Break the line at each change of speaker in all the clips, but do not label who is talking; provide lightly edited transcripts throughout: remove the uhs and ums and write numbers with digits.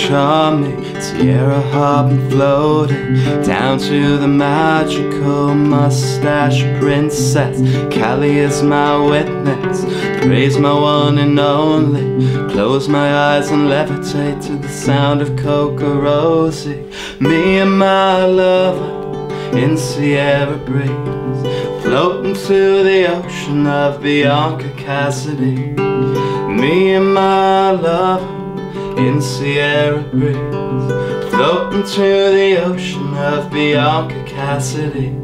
Charming, Sierra hopping, floating down to the magical mustache princess. Callie is my witness, praise my one and only. Close my eyes and levitate to the sound of Coco Rosie. Me and my lover in Sierra breeze, floating to the ocean of Bianca Cassidy. Me and my lover in Sierra breeze, floating to the ocean of Bianca Cassidy.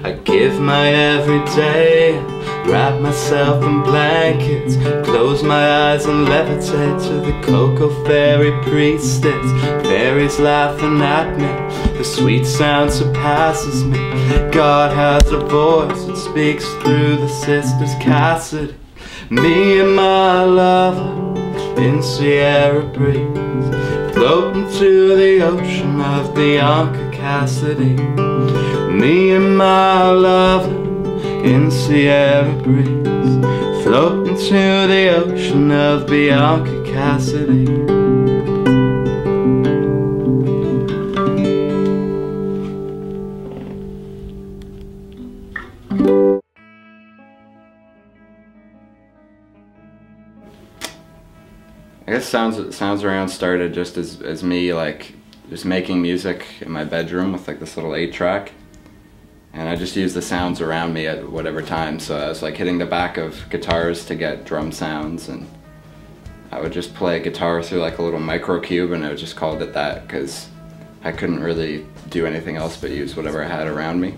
I give my everyday, wrap myself in blankets, close my eyes and levitate to the Cocoa Fairy priestess. Fairies laughing at me, the sweet sound surpasses me. God has a voice that speaks through the sisters Cassidy. Me and my lover in Sierra breeze, floating to the ocean of Bianca Cassidy. Me and my lover in Sierra breeze, floating to the ocean of Bianca Cassidy. I guess Sounds Around started just as me like just making music in my bedroom with like this little 8-track, and I just used the sounds around me at whatever time. So I was like hitting the back of guitars to get drum sounds, and I would just play guitar through like a little micro cube, and I just called it that because I couldn't really do anything else but use whatever I had around me.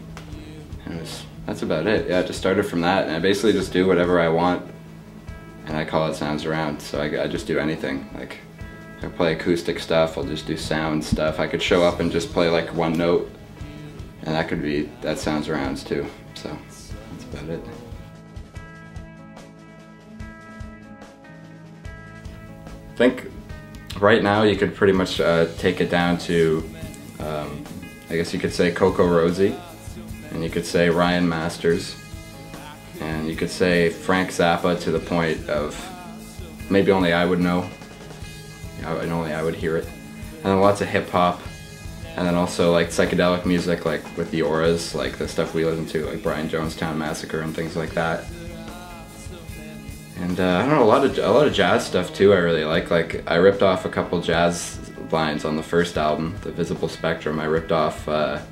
And that's about it. Yeah, it just started from that, and I basically just do whatever I want. And I call it Sounds Around, so I just do anything. Like, I play acoustic stuff, I'll just do sound stuff. I could show up and just play like one note, and that sounds arounds too. So, that's about it. I think right now you could pretty much take it down to, I guess you could say Coco Rosie, and you could say Ryan Masters, and you could say Frank Zappa to the point of maybe only I would know, and only I would hear it. And then lots of hip hop, and then also like psychedelic music, like with the auras, like the stuff we listen to, like Brian Jonestown Massacre and things like that. And I don't know, a lot of jazz stuff too. I really like I ripped off a couple jazz lines on the first album, The Visible Spectrum. I ripped off a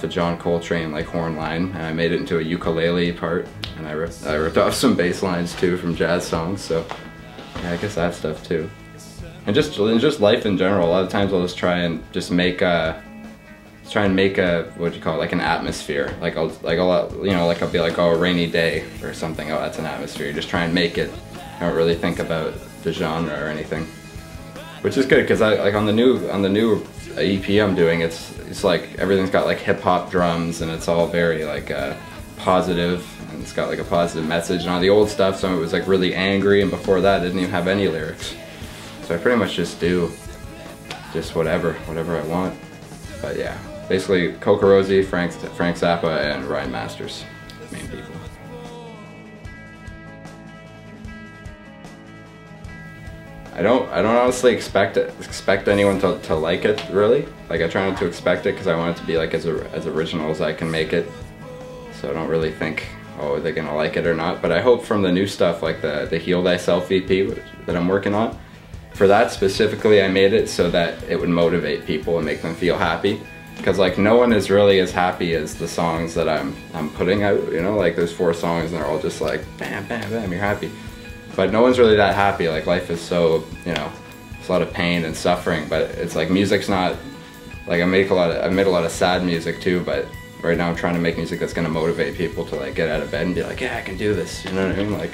John Coltrane like horn line, and I made it into a ukulele part, and I ripped off some bass lines too from jazz songs. So yeah, I guess that stuff too. And just life in general. A lot of times I'll just try and make a what do you call it, like an atmosphere. I'll be like, oh, a rainy day or something. Oh, that's an atmosphere. Just try and make it. I don't really think about the genre or anything, which is good because on the new EP I'm doing, it's like everything's got like hip hop drums, and it's all very like positive, and it's got like a positive message. And on the old stuff, some of it was like really angry, and before that, it didn't even have any lyrics. So I pretty much just do whatever I want. But yeah, basically Coco Rosie, Frank Zappa, and Ryan Masters, main people. I don't honestly expect anyone to like it, really. Like, I try not to expect it because I want it to be like as original as I can make it. So I don't really think, oh, they're gonna like it or not. But I hope from the new stuff, like the Heal Thyself EP that I'm working on, for that specifically, I made it so that it would motivate people and make them feel happy. Because like no one is really as happy as the songs that I'm putting out. You know, like there's 4 songs and they're all just like bam, bam, bam, you're happy. But no one's really that happy. Like, life is so, you know, it's a lot of pain and suffering. But it's like music's not like I've made a lot of sad music too. But right now I'm trying to make music that's gonna motivate people to like get out of bed and be like, yeah, I can do this. You know what I mean? Like,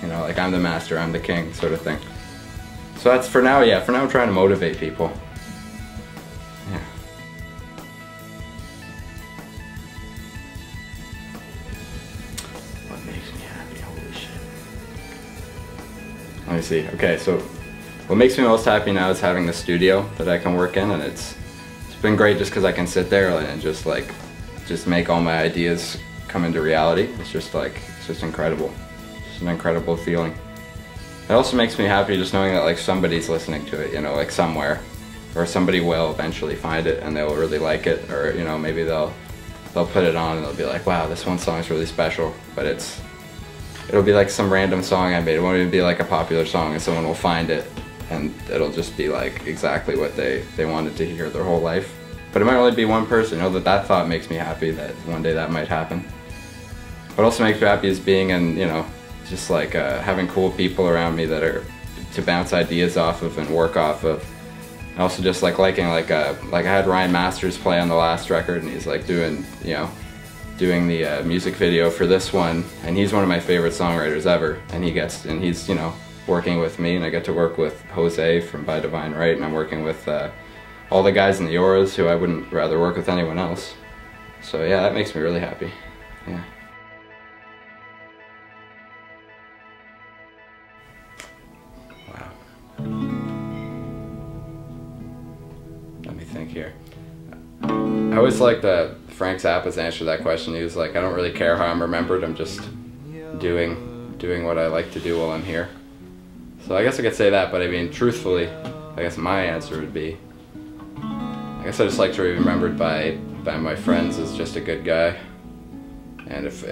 you know, like I'm the master, I'm the king, sort of thing. So that's for now. Yeah, for now I'm trying to motivate people. Yeah. What makes me happy? Holy shit.
Let me see. Okay, so what makes me most happy now is having the studio that I can work in, and it's been great just because I can sit there and just make all my ideas come into reality. It's just incredible. It's an incredible feeling. It also makes me happy just knowing that like somebody's listening to it, you know, like somewhere, or somebody will eventually find it and they'll really like it, or you know, maybe they'll put it on and they'll be like, wow, this one song is really special, but it'll be like some random song I made. It won't even be like a popular song, and someone will find it and it'll just be like exactly what they wanted to hear their whole life. But it might only be one person. You know, that thought makes me happy that one day that might happen. What also makes me happy is being in, you know, just like having cool people around me that are to bounce ideas off of and work off of. And also just like liking like I had Ryan Masters play on the last record, and he's like doing the music video for this one, and he's one of my favorite songwriters ever, and he's you know, working with me, and I get to work with Jose from By Divine Right, and I'm working with all the guys in the Auras who I wouldn't rather work with anyone else. So yeah, that makes me really happy. Yeah. Wow. Let me think here. I always like that Frank Zappa's answer to that question. He was like, I don't really care how I'm remembered, I'm just doing what I like to do while I'm here. So I guess I could say that, but I mean, truthfully, I guess my answer would be, I guess I just like to be remembered by my friends as just a good guy. And if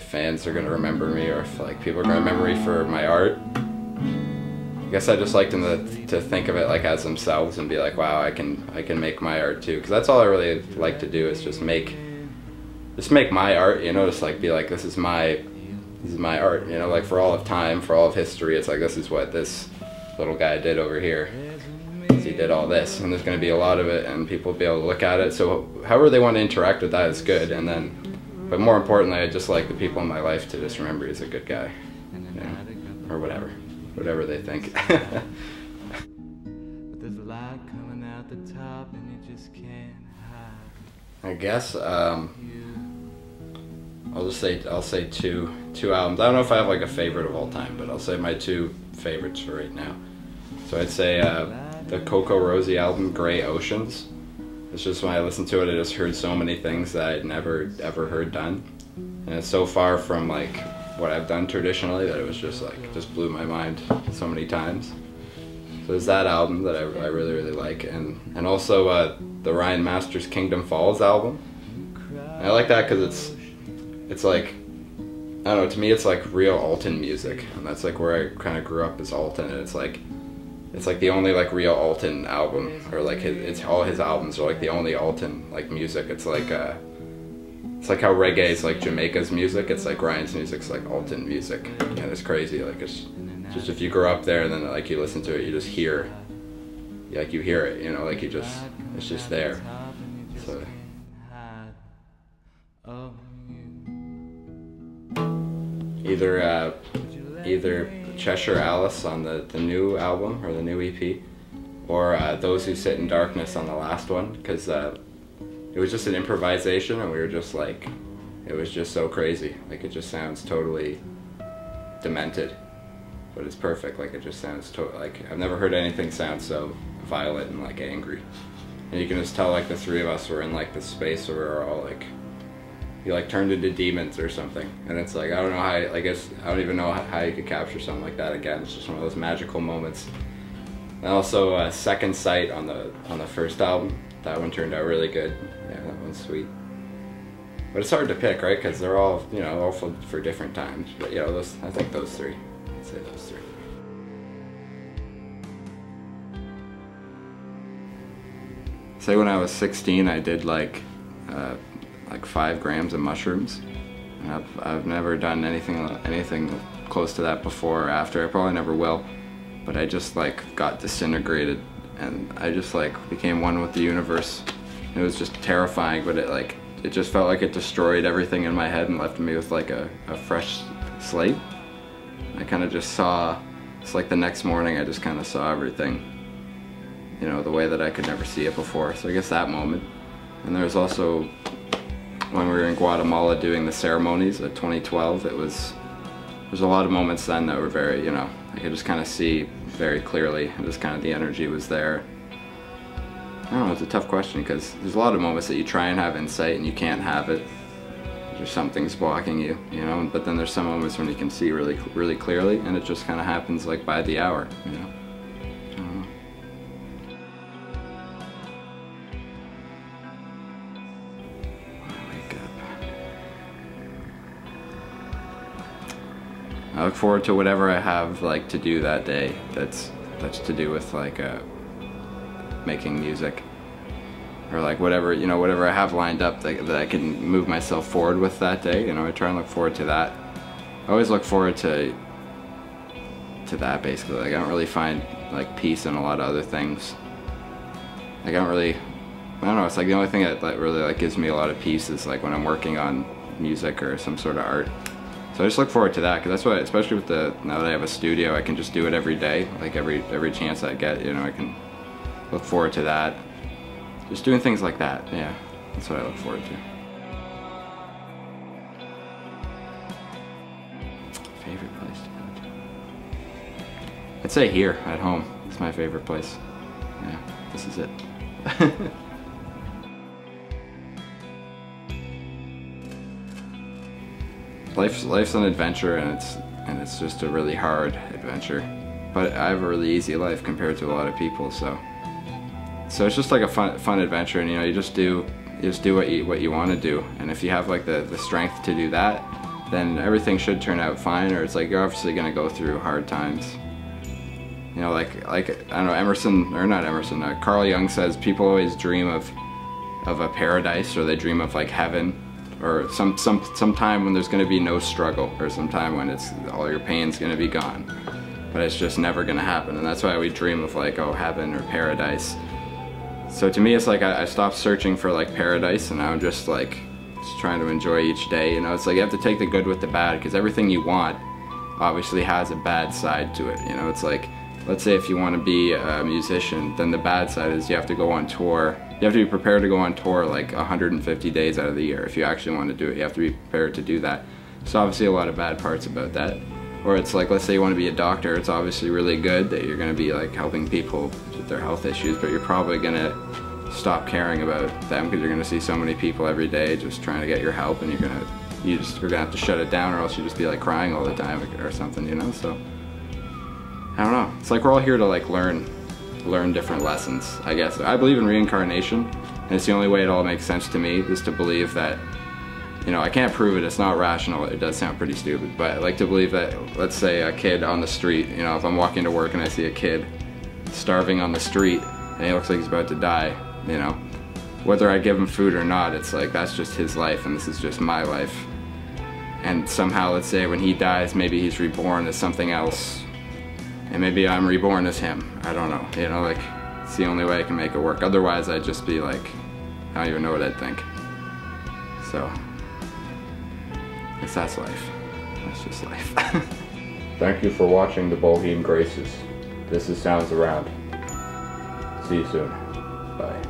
fans are gonna remember me, or if like people are gonna remember me for my art, I guess I just like them to think of it like as themselves and be like, wow, I can make my art too. Because that's all I really like to do, is just make my art, you know, just like be like, this is my art, you know, like for all of time, for all of history, it's like, this is what this little guy did over here. He did all this, and there's going to be a lot of it, and people will be able to look at it. So however they want to interact with that is good, and then, but more importantly, I just like the people in my life to just remember he's a good guy, you know, or whatever they think.
But there's a light coming out the top, and you just can't hide.
I guess I'll say two albums. I don't know if I have like a favorite of all time, but I'll say my two favorites for right now. So I'd say the Coco Rosie album, Grey Oceans. It's just, when I listened to it, I just heard so many things that I'd never ever heard done, and it's so far from like what I've done traditionally that it was just like, just blew my mind so many times. So there's that album that I really like, and also the Ryan Masters Kingdom Falls album. And I like that because it's like, I don't know, to me it's like real Alton music, and that's like where I kind of grew up, as Alton, and it's like the only like real Alton album, or like all his albums are like the only Alton like music. It's like how reggae is like Jamaica's music, it's like Ryan's music's like Alton music, and it's crazy. Like it's just, if you grow up there and then like you listen to it, you just hear, like you hear it, you know, like it's just there. So either Cheshire Alice on the new album, or the new EP, or Those Who Sit in Darkness on the last one, because it was just an improvisation, and we were just like, it was just so crazy. Like it just sounds totally demented, but it's perfect. Like it just sounds like I've never heard anything sound so violent and like angry. And you can just tell like the three of us were in like this space where we're all like, you like turned into demons or something, and it's like, I don't know how, I guess I don't even know how you could capture something like that again. It's just one of those magical moments. And also Second Sight on the first album, that one turned out really good. Yeah, that one's sweet. But it's hard to pick, right? Because they're all, you know, all for different times. But you know, I think those three. I'd say those three. Say when I was 16, I did like 5 grams of mushrooms, and I've never done anything close to that before or after. I probably never will, but I just like got disintegrated, and I just like became one with the universe. It was just terrifying, but it just felt like it destroyed everything in my head and left me with like a fresh slate. I kind of just saw, it's like the next morning I just kind of saw everything, you know, the way that I could never see it before. So I guess that moment. And there was also when we were in Guatemala doing the ceremonies at 2012, it was there's a lot of moments then that were very, you know, I could just kind of see very clearly, and just kind of the energy was there. I don't know, it's a tough question because there's a lot of moments that you try and have insight and you can't have it. There's something's blocking you, you know, but then there's some moments when you can see really, really clearly, and it just kind of happens like by the hour, you know. I don't know. Wake up. I look forward to whatever I have like to do that day. That's to do with like making music. Or like whatever, you know, whatever I have lined up that I can move myself forward with that day, you know, I try and look forward to that. I always look forward to that basically. Like I don't really find like peace in a lot of other things. Like I don't know, it's like the only thing that really like gives me a lot of peace is like when I'm working on music or some sort of art. So I just look forward to that because that's what, especially with now that I have a studio, I can just do it every day. Like every chance I get, you know, I can look forward to that. Just doing things like that, yeah, that's what I look forward to. Favorite place to go to? I'd say here, at home. It's my favorite place. Yeah, this is it. Life's an adventure, and it's just a really hard adventure. But I have a really easy life compared to a lot of people, so it's just like a fun adventure, and you know, you just do what you want to do, and if you have like the strength to do that, then everything should turn out fine. Or it's like you're obviously gonna go through hard times. You know, like I don't know, Carl Jung says people always dream of a paradise, or they dream of like heaven, or some time when there's gonna be no struggle, or some time when all your pain's gonna be gone. But it's just never gonna happen, and that's why we dream of like, oh, heaven or paradise. So to me, it's like I stopped searching for like paradise, and I'm just like trying to enjoy each day. You know, it's like you have to take the good with the bad, because everything you want obviously has a bad side to it. You know, it's like, let's say if you want to be a musician, then the bad side is you have to go on tour. You have to be prepared to go on tour like 150 days out of the year. If you actually want to do it, you have to be prepared to do that. So obviously a lot of bad parts about that. Or it's like, let's say you want to be a doctor, it's obviously really good that you're going to be like helping people with their health issues, but you're probably going to stop caring about them because you're going to see so many people every day just trying to get your help, and you're going to have to shut it down, or else you just be like crying all the time or something, you know. So I don't know, it's like we're all here to like learn different lessons, I guess. I believe in reincarnation, and it's the only way it all makes sense to me, is to believe that, you know, I can't prove it, it's not rational, it does sound pretty stupid, but I like to believe that, let's say a kid on the street, you know, if I'm walking to work and I see a kid starving on the street and he looks like he's about to die, you know, whether I give him food or not, it's like, that's just his life and this is just my life. And somehow, let's say when he dies, maybe he's reborn as something else, and maybe I'm reborn as him, I don't know, you know, like, it's the only way I can make it work. Otherwise I'd just be like, I don't even know what I'd think. So I guess that's life. That's just life. Thank you for watching the Boheme Graces. This is Sounds Around. See you soon. Bye.